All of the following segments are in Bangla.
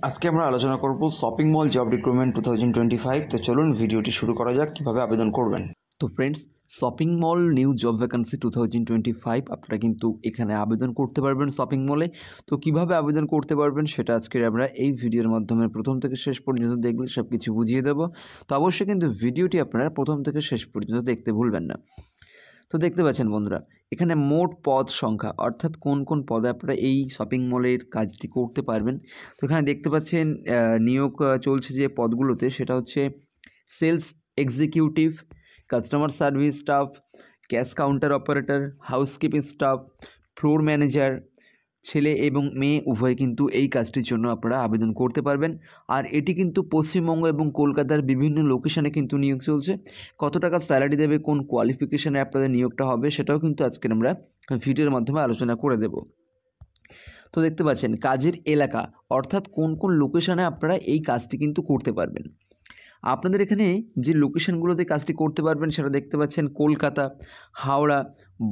আজকে আমরা আলোচনা করব শপিং মল জব রিক্রুটমেন্ট 2025। তো চলুন ভিডিওটি শুরু করা যাক কিভাবে আবেদন করবেন। তো friends, shopping mall new job vacancy 2025 আপনারা কিন্তু এখানে আবেদন করতে পারবেন শপিং মলে। তো কিভাবে আবেদন করতে পারবেন সেটা আজকে আমরা এই ভিডিওর মাধ্যমে প্রথম থেকে শেষ পর্যন্ত দেখলে সব কিছু বুঝিয়ে দেবো। তো অবশ্যই কিন্তু ভিডিওটি আপনারা প্রথম থেকে শেষ পর্যন্ত দেখতে ভুলবেন না। তো দেখতে পাচ্ছেন বন্ধুরা, এখানে মোট পদ সংখ্যা অর্থাৎ কোন কোন পদে আপনারা এই শপিং মলের কাজটি করতে পারবেন। তো এখানে দেখতে পাচ্ছেন নিয়োগ চলছে যে পদগুলোতে, সেটা হচ্ছে sales executive, customer service staff, cash counter operator, housekeeping staff, floor manager. ছেলে এবং মেয়ে উভয় কিন্তু এই কাজটির জন্য আপনারা আবেদন করতে পারবেন। আর এটি কিন্তু পশ্চিমবঙ্গ এবং কলকাতার বিভিন্ন লোকেশানে কিন্তু নিয়োগ চলছে। কত টাকা স্যালারি দেবে, কোন কোয়ালিফিকেশানে আপনাদের নিয়োগটা হবে, সেটাও কিন্তু আজকে আমরা ভিডিওর মাধ্যমে আলোচনা করে দেব। তো দেখতে পাচ্ছেন কাজের এলাকা অর্থাৎ কোন কোন লোকেশানে আপনারা এই কাজটি কিন্তু করতে পারবেন। আপনাদের এখানে যে লোকেশানগুলোতে কাজটি করতে পারবেন সেটা দেখতে পাচ্ছেন কলকাতা, হাওড়া,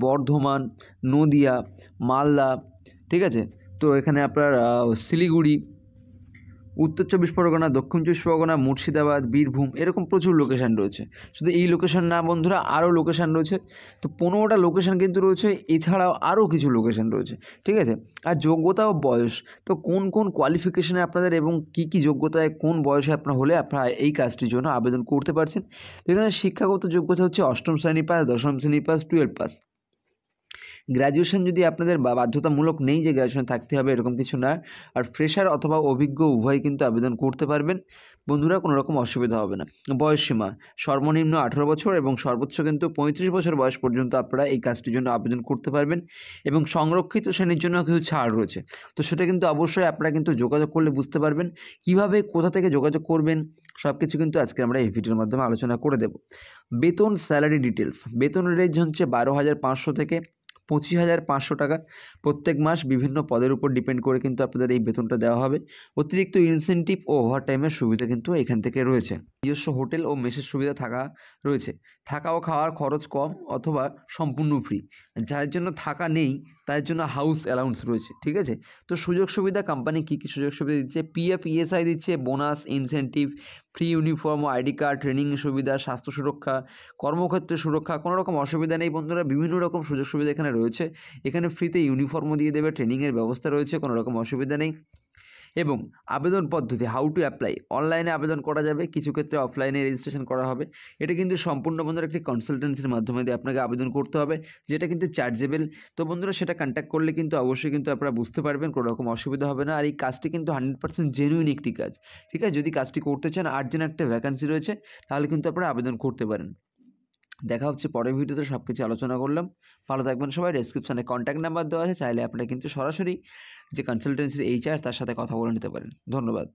বর্ধমান, নদিয়া, মালদা, ঠিক আছে। তো এখানে আপনার শিলিগুড়ি, উত্তর চব্বিশ পরগনা, দক্ষিণ চব্বিশ পরগনা, মুর্শিদাবাদ, বীরভূম, এরকম প্রচুর লোকেশান রয়েছে। শুধু এই লোকেশান না বন্ধুরা, আরও লোকেশান রয়েছে। তো 15টা লোকেশান কিন্তু রয়েছে, এছাড়াও আরও কিছু লোকেশান রয়েছে, ঠিক আছে। আর যোগ্যতা ও বয়স, তো কোন কোন কোয়ালিফিকেশানে আপনাদের এবং কী কী যোগ্যতায় কোন বয়সে আপনার হলে আপনারা এই কাজটির জন্য আবেদন করতে পারছেন। তো এখানে শিক্ষাগত যোগ্যতা হচ্ছে 8ম শ্রেণী পাস, 10ম শ্রেণী পাস, 12 পাস। গ্র্যাজুয়েশন যদি আপনাদের বাধ্যতামূলক নেই যে গ্র্যাজুয়েশন থাকতে হবে, এরকম কিছু না। আর ফ্রেশার অথবা অভিজ্ঞ উভয় কিন্তু আবেদন করতে পারবেন বন্ধুরা, কোনো রকম অসুবিধা হবে না। বয়সসীমা সর্বনিম্ন 18 বছর এবং সর্বোচ্চ কিন্তু 35 বছর বয়স পর্যন্ত আপনারা এই কাজটির জন্য আবেদন করতে পারবেন। এবং সংরক্ষিত শ্রেণীর জন্য কিছু ছাড় রয়েছে, তো সেটা কিন্তু অবশ্যই আপনারা কিন্তু যোগাযোগ করলে বুঝতে পারবেন। কিভাবে, কোথা থেকে যোগাযোগ করবেন, সব কিছু কিন্তু আজকে আমরা এই ভিডিওর মাধ্যমে আলোচনা করে দেব। বেতন, স্যালারি ডিটেলস। বেতন রেঞ্জ হচ্ছে 12,500 থেকে 25,500 টাকা প্রত্যেক মাস। বিভিন্ন পদের উপর ডিপেন্ড করে কিন্তু আপনাদের এই বেতনটা দেওয়া হবে। অতিরিক্ত ইনসেনটিভ ও ওভারটাইমের সুবিধা কিন্তু এখান থেকে রয়েছে। নিজস্ব হোটেল ও মেসের সুবিধা রয়েছে। থাকা ও খাওয়ার খরচ কম অথবা সম্পূর্ণ ফ্রি। যাদের জন্য থাকা নেই তাদের জন্য হাউস অ্যালাউন্স রয়েছে, ঠিক আছে। তো সুযোগ সুবিধা, কোম্পানি কী কী সুযোগ সুবিধা দিচ্ছে: পিএফ, ইএসআই দিচ্ছে, বোনাস, ইনসেনটিভ, ফ্রি ইউনিফর্ম ও আইডি কার্ড, ট্রেনিং সুবিধা, স্বাস্থ্য সুরক্ষা, কর্মক্ষেত্রে সুরক্ষা। কোনো রকম অসুবিধা নেই বন্ধুরা, বিভিন্ন রকম সুযোগ সুবিধা এখানে রয়েছে। এখানে ফ্রিতে ইউনিফর্মও দিয়ে দেবে, ট্রেনিংয়ের ব্যবস্থা রয়েছে, কোনো রকম অসুবিধা নেই। এবং আবেদন পদ্ধতি, হাউ টু অ্যাপ্লাই, অনলাইনে আবেদন করা যাবে, কিছু ক্ষেত্রে অফলাইনে রেজিস্ট্রেশন করা হবে। এটা কিন্তু সম্পূর্ণ বন্ধুরা একটি কনসালটেন্সির মাধ্যমে দিয়ে আপনাকে আবেদন করতে হবে, যেটা কিন্তু চার্জেবল। তো বন্ধুরা সেটা কন্ট্যাক্ট করলে কিন্তু অবশ্যই কিন্তু আপনারা বুঝতে পারবেন, কোনো রকম অসুবিধা হবে না। আর এই কাজটি কিন্তু 100% জেনুইন একটি কাজ, ঠিক আছে। যদি কাজটি করতে চান, আর্জেন্ট একটা ভ্যাকান্সি রয়েছে, তাহলে কিন্তু আপনারা আবেদন করতে পারেন। দেখা হচ্ছে পরের ভিডিওতে, সব কিছু আলোচনা করলাম। ভালো থাকবেন সবাই। ডেসক্রিপশানে কন্ট্যাক্ট নাম্বার দেওয়া আছে, চাইলে আপনারা কিন্তু সরাসরি যে কনসালটেন্সির HR তার সাথে কথা বলে নিতে পারেন। ধন্যবাদ।